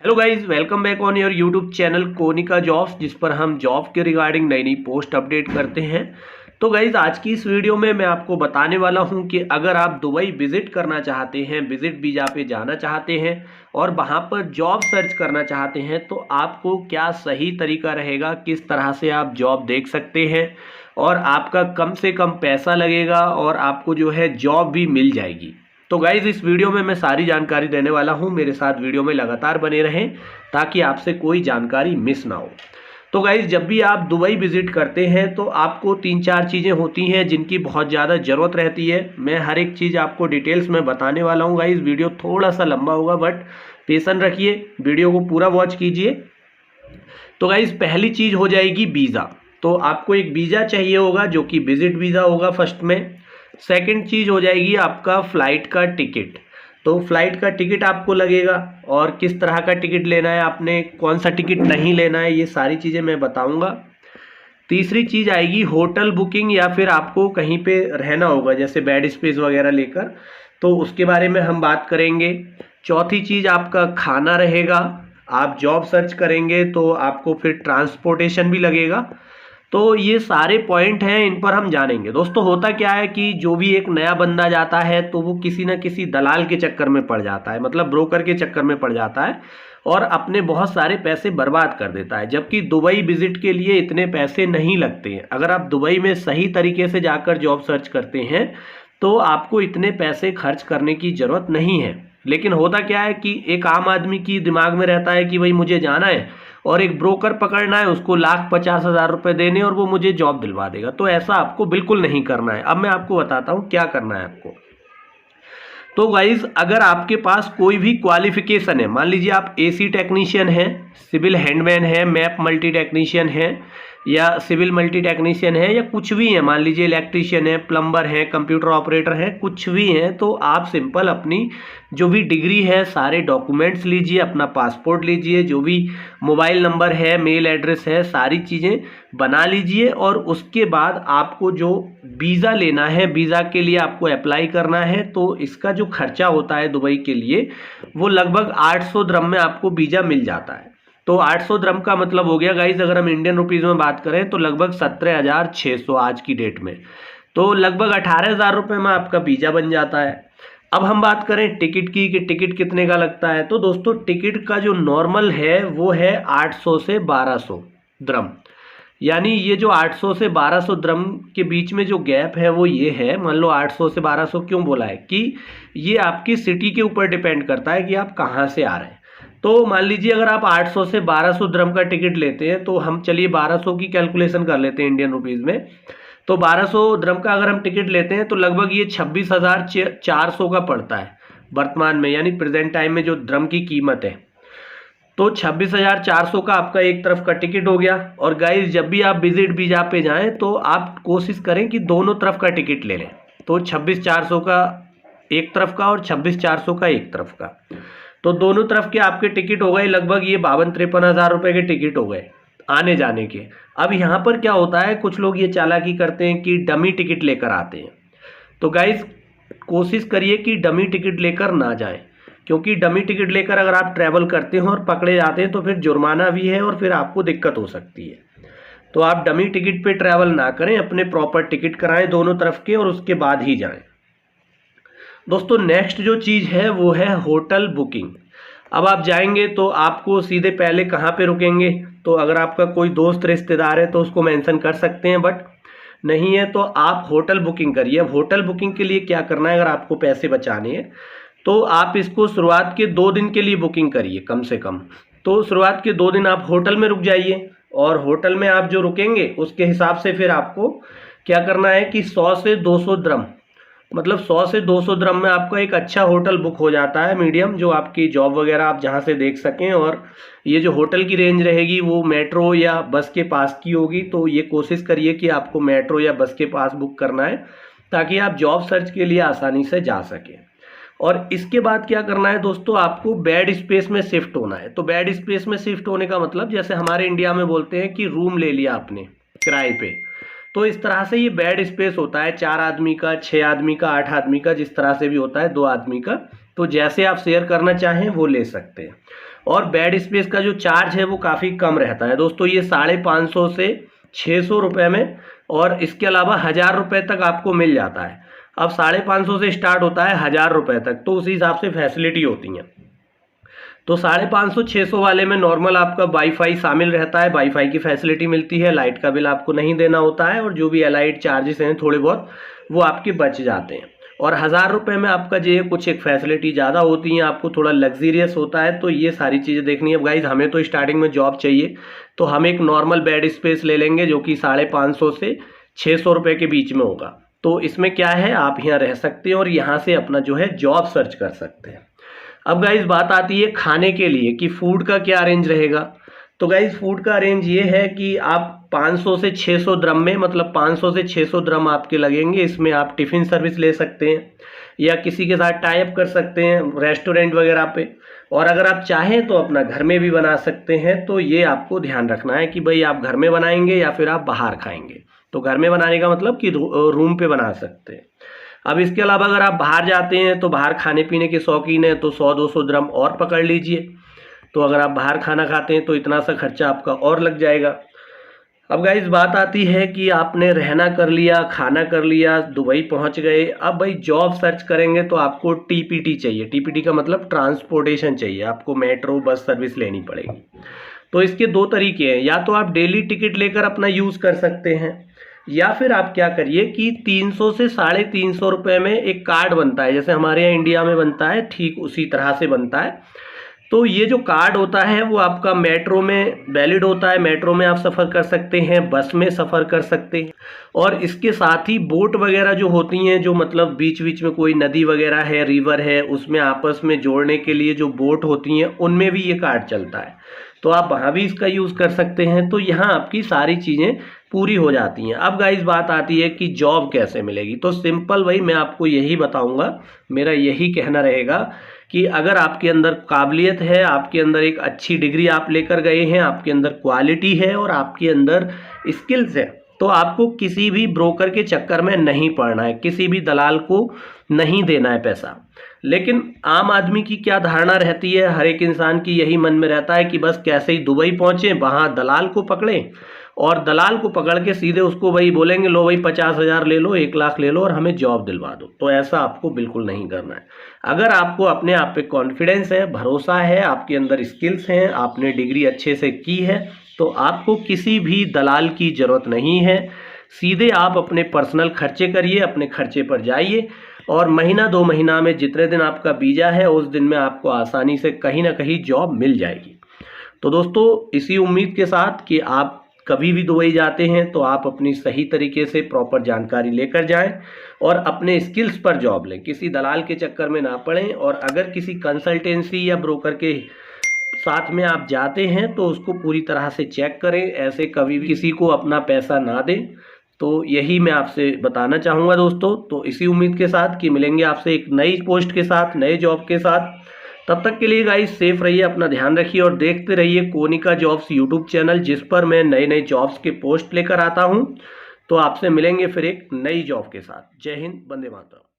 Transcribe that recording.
Hello guys, welcome back on your YouTube channel Konika jobs, जिस पर हम जॉब के रिगार्डिंग नई नई पोस्ट अपडेट करते हैं। तो गाइज, आज की इस वीडियो में मैं आपको बताने वाला हूं कि अगर आप दुबई विजिट करना चाहते हैं, विजिट वीज़ा पे जाना चाहते हैं और वहां पर जॉब सर्च करना चाहते हैं, तो आपको क्या सही तरीका रहेगा, किस तरह से आप जॉब देख सकते हैं और आपका कम से कम पैसा लगेगा और आपको जो है जॉब भी मिल जाएगी। तो गाइज, इस वीडियो में मैं सारी जानकारी देने वाला हूं। मेरे साथ वीडियो में लगातार बने रहें ताकि आपसे कोई जानकारी मिस ना हो। तो गाइज, जब भी आप दुबई विजिट करते हैं तो आपको 3-4 चीज़ें होती हैं जिनकी बहुत ज़्यादा ज़रूरत रहती है। मैं हर एक चीज़ आपको डिटेल्स में बताने वाला हूँ। गाइज, वीडियो थोड़ा सा लंबा होगा बट पेशेंस रखिए, वीडियो को पूरा वॉच कीजिए। तो गाइज, पहली चीज़ हो जाएगी वीज़ा। तो आपको एक वीज़ा चाहिए होगा जो कि विजिट वीज़ा होगा फर्स्ट में। सेकंड चीज़ हो जाएगी आपका फ़्लाइट का टिकट। तो फ्लाइट का टिकट आपको लगेगा और किस तरह का टिकट लेना है, आपने कौन सा टिकट नहीं लेना है, ये सारी चीज़ें मैं बताऊंगा। तीसरी चीज़ आएगी होटल बुकिंग, या फिर आपको कहीं पे रहना होगा जैसे बेड स्पेस वगैरह लेकर, तो उसके बारे में हम बात करेंगे। चौथी चीज़ आपका खाना रहेगा। आप जॉब सर्च करेंगे तो आपको फिर ट्रांसपोर्टेशन भी लगेगा। तो ये सारे पॉइंट हैं, इन पर हम जानेंगे। दोस्तों, होता क्या है कि जो भी एक नया बंदा जाता है तो वो किसी ना किसी दलाल के चक्कर में पड़ जाता है, मतलब ब्रोकर के चक्कर में पड़ जाता है और अपने बहुत सारे पैसे बर्बाद कर देता है। जबकि दुबई विजिट के लिए इतने पैसे नहीं लगते हैं। अगर आप दुबई में सही तरीके से जाकर जॉब सर्च करते हैं तो आपको इतने पैसे खर्च करने की ज़रूरत नहीं है। लेकिन होता क्या है कि एक आम आदमी की दिमाग में रहता है कि भाई मुझे जाना है और एक ब्रोकर पकड़ना है, उसको 1,50,000 रुपये देने और वो मुझे जॉब दिलवा देगा। तो ऐसा आपको बिल्कुल नहीं करना है। अब मैं आपको बताता हूँ क्या करना है आपको। तो गाइज, अगर आपके पास कोई भी क्वालिफिकेशन है, मान लीजिए आप एसी टेक्नीशियन हैं, सिविल हैंडमैन है, मैप मल्टी टेक्नीशियन है, या सिविल मल्टी टेक्नीशियन है, या कुछ भी है, मान लीजिए इलेक्ट्रीशियन है, प्लम्बर है, कंप्यूटर ऑपरेटर है, कुछ भी है, तो आप सिंपल अपनी जो भी डिग्री है, सारे डॉक्यूमेंट्स लीजिए, अपना पासपोर्ट लीजिए, जो भी मोबाइल नंबर है, मेल एड्रेस है, सारी चीज़ें बना लीजिए। और उसके बाद आपको जो वीज़ा लेना है, वीज़ा के लिए आपको अप्लाई करना है, तो इसका जो खर्चा होता है दुबई के लिए वो लगभग 800 दिरहम में आपको वीज़ा मिल जाता है। तो 800 दिरहम का मतलब हो गया गाइज, अगर हम इंडियन रुपीज़ में बात करें तो लगभग 17,600 आज की डेट में। तो लगभग 18,000 रुपये में आपका वीज़ा बन जाता है। अब हम बात करें टिकट की कि टिकट कितने का लगता है। तो दोस्तों, टिकट का जो नॉर्मल है वो है 800 से 1200 दिरहम। यानी ये जो 800 से 1200 दिरहम के बीच में जो गैप है वो ये है। मान लो 800 से 1200 क्यों बोला है कि ये आपकी सिटी के ऊपर डिपेंड करता है कि आप कहाँ से आ रहे हैं। तो मान लीजिए अगर आप 800 से 1200 दिरहम का टिकट लेते हैं, तो हम चलिए 1200 की कैलकुलेशन कर लेते हैं इंडियन रुपीज़ में। तो 1200 दिरहम का अगर हम टिकट लेते हैं तो लगभग ये 26,400 का पड़ता है वर्तमान में, यानी प्रेजेंट टाइम में जो दिरहम की कीमत है। तो 26,400 का आपका एक तरफ का टिकट हो गया। और गाइस, जब भी आप विजिट वीज़ा पे जाएं तो आप कोशिश करें कि दोनों तरफ का टिकट ले लें। तो 26,400 का एक तरफ का और 26,400 का एक तरफ का, तो दोनों तरफ के आपके टिकट हो गए लगभग ये 52-53 हज़ार रुपये के टिकट हो गए आने जाने के। अब यहाँ पर क्या होता है, कुछ लोग ये चालाकी करते हैं कि डमी टिकट लेकर आते हैं। तो गाइस, कोशिश करिए कि डमी टिकट लेकर ना जाएं, क्योंकि डमी टिकट लेकर अगर आप ट्रैवल करते हो और पकड़े जाते हैं तो फिर जुर्माना भी है और फिर आपको दिक्कत हो सकती है। तो आप डमी टिकट पे ट्रैवल ना करें, अपने प्रॉपर टिकट कराएं दोनों तरफ के और उसके बाद ही जाएं। दोस्तों, नेक्स्ट जो चीज़ है वो है होटल बुकिंग। अब आप जाएंगे तो आपको सीधे पहले कहाँ पे रुकेंगे, तो अगर आपका कोई दोस्त रिश्तेदार है तो उसको मेंशन कर सकते हैं, बट नहीं है तो आप होटल बुकिंग करिए। अब होटल बुकिंग के लिए क्या करना है, अगर आपको पैसे बचाने हैं तो आप इसको शुरुआत के 2 दिन के लिए बुकिंग करिए कम से कम। तो शुरुआत के 2 दिन आप होटल में रुक जाइए और होटल में आप जो रुकेंगे उसके हिसाब से फिर आपको क्या करना है कि 100 से 200 दिरहम, मतलब 100 से 200 दिरहम में आपका एक अच्छा होटल बुक हो जाता है, मीडियम, जो आपकी जॉब वगैरह आप जहाँ से देख सकें। और ये जो होटल की रेंज रहेगी वो मेट्रो या बस के पास की होगी। तो ये कोशिश करिए कि आपको मेट्रो या बस के पास बुक करना है ताकि आप जॉब सर्च के लिए आसानी से जा सकें। और इसके बाद क्या करना है दोस्तों, आपको बेड स्पेस में शिफ्ट होना है। तो बेड स्पेस में शिफ्ट होने का मतलब जैसे हमारे इंडिया में बोलते हैं कि रूम ले लिया आपने किराए पे, तो इस तरह से ये बेड स्पेस होता है 4 आदमी का, 6 आदमी का, 8 आदमी का, जिस तरह से भी होता है 2 आदमी का। तो जैसे आप शेयर करना चाहें वो ले सकते हैं। और बेड स्पेस का जो चार्ज है वो काफ़ी कम रहता है दोस्तों, ये 550 से 600 रुपये में, और इसके अलावा 1000 रुपये तक आपको मिल जाता है। अब 550 से स्टार्ट होता है 1000 रुपये तक, तो उसी हिसाब से फैसिलिटी होती हैं। तो 550-600 वाले में नॉर्मल आपका वाईफाई शामिल रहता है, वाईफाई की फैसिलिटी मिलती है, लाइट का बिल आपको नहीं देना होता है, और जो भी एलाइड चार्जेस हैं थोड़े बहुत वो आपके बच जाते हैं। और 1000 रुपये में आपका जो कुछ एक फैसिलिटी ज़्यादा होती हैं, आपको थोड़ा लग्जीरियस होता है, तो ये सारी चीज़ें देखनी है गाइज। हमें तो स्टार्टिंग में जॉब चाहिए, तो हम एक नॉर्मल बेड स्पेस ले लेंगे जो कि 550 से 600 रुपये के बीच में होगा। तो इसमें क्या है, आप यहाँ रह सकते हैं और यहाँ से अपना जो है जॉब सर्च कर सकते हैं। अब गाइज बात आती है खाने के लिए कि फूड का क्या अरेंज रहेगा। तो गाइज फूड का अरेंज ये है कि आप 500 से 600 द्रम में, मतलब 500 से 600 द्रम आपके लगेंगे। इसमें आप टिफ़िन सर्विस ले सकते हैं या किसी के साथ टाई अप कर सकते हैं रेस्टोरेंट वगैरह पे, और अगर आप चाहें तो अपना घर में भी बना सकते हैं। तो ये आपको ध्यान रखना है कि भाई आप घर में बनाएंगे या फिर आप बाहर खाएंगे। तो घर में बनाने का मतलब कि रूम पे बना सकते हैं। अब इसके अलावा अगर आप बाहर जाते हैं तो बाहर खाने पीने के शौकीन हैं तो 100-200 द्रम और पकड़ लीजिए। तो अगर आप बाहर खाना खाते हैं तो इतना सा खर्चा आपका और लग जाएगा। अब गाइस बात आती है कि आपने रहना कर लिया, खाना कर लिया, दुबई पहुंच गए, अब भाई जॉब सर्च करेंगे तो आपको टीपीटी चाहिए। टीपीटी का मतलब ट्रांसपोर्टेशन चाहिए, आपको मेट्रो बस सर्विस लेनी पड़ेगी। तो इसके दो तरीके हैं, या तो आप डेली टिकट लेकर अपना यूज़ कर सकते हैं, या फिर आप क्या करिए कि 300 से 350 रुपये में एक कार्ड बनता है, जैसे हमारे यहाँ इंडिया में बनता है ठीक उसी तरह से बनता है। तो ये जो कार्ड होता है वो आपका मेट्रो में वैलिड होता है, मेट्रो में आप सफ़र कर सकते हैं, बस में सफ़र कर सकते हैं, और इसके साथ ही बोट वगैरह जो होती हैं, जो मतलब बीच बीच में कोई नदी वगैरह है, रिवर है, उसमें आपस में जोड़ने के लिए जो बोट होती हैं उनमें भी ये कार्ड चलता है, तो आप वहाँ भी इसका यूज़ कर सकते हैं। तो यहाँ आपकी सारी चीज़ें पूरी हो जाती हैं। अब गाइस बात आती है कि जॉब कैसे मिलेगी। तो सिंपल भाई मैं आपको यही बताऊंगा, मेरा यही कहना रहेगा कि अगर आपके अंदर काबिलियत है, आपके अंदर एक अच्छी डिग्री आप लेकर गए हैं, आपके अंदर क्वालिटी है और आपके अंदर स्किल्स है, तो आपको किसी भी ब्रोकर के चक्कर में नहीं पड़ना है, किसी भी दलाल को नहीं देना है पैसा। लेकिन आम आदमी की क्या धारणा रहती है, हर एक इंसान की यही मन में रहता है कि बस कैसे ही दुबई पहुँचे, वहाँ दलाल को पकड़ें और दलाल को पकड़ के सीधे उसको वही बोलेंगे लो भाई 50,000 ले लो, 1 लाख ले लो और हमें जॉब दिलवा दो। तो ऐसा आपको बिल्कुल नहीं करना है। अगर आपको अपने आप पे कॉन्फिडेंस है, भरोसा है, आपके अंदर स्किल्स हैं, आपने डिग्री अच्छे से की है, तो आपको किसी भी दलाल की ज़रूरत नहीं है। सीधे आप अपने पर्सनल खर्चे करिए, अपने खर्चे पर जाइए, और महीना 2 महीना में जितने दिन आपका वीज़ा है उस दिन में आपको आसानी से कहीं ना कहीं जॉब मिल जाएगी। तो दोस्तों इसी उम्मीद के साथ कि आप कभी भी दुबई जाते हैं तो आप अपनी सही तरीके से प्रॉपर जानकारी लेकर जाएं और अपने स्किल्स पर जॉब लें, किसी दलाल के चक्कर में ना पड़ें। और अगर किसी कंसल्टेंसी या ब्रोकर के साथ में आप जाते हैं तो उसको पूरी तरह से चेक करें, ऐसे कभी भी किसी को अपना पैसा ना दें। तो यही मैं आपसे बताना चाहूँगा दोस्तों। तो इसी उम्मीद के साथ कि मिलेंगे आपसे एक नई पोस्ट के साथ, नए जॉब के साथ। तब तक के लिए गाइस सेफ रहिए, अपना ध्यान रखिए और देखते रहिए कोनिका जॉब्स यूट्यूब चैनल, जिस पर मैं नए नए जॉब्स के पोस्ट लेकर आता हूं। तो आपसे मिलेंगे फिर एक नई जॉब के साथ। जय हिंद, वंदे मातरम।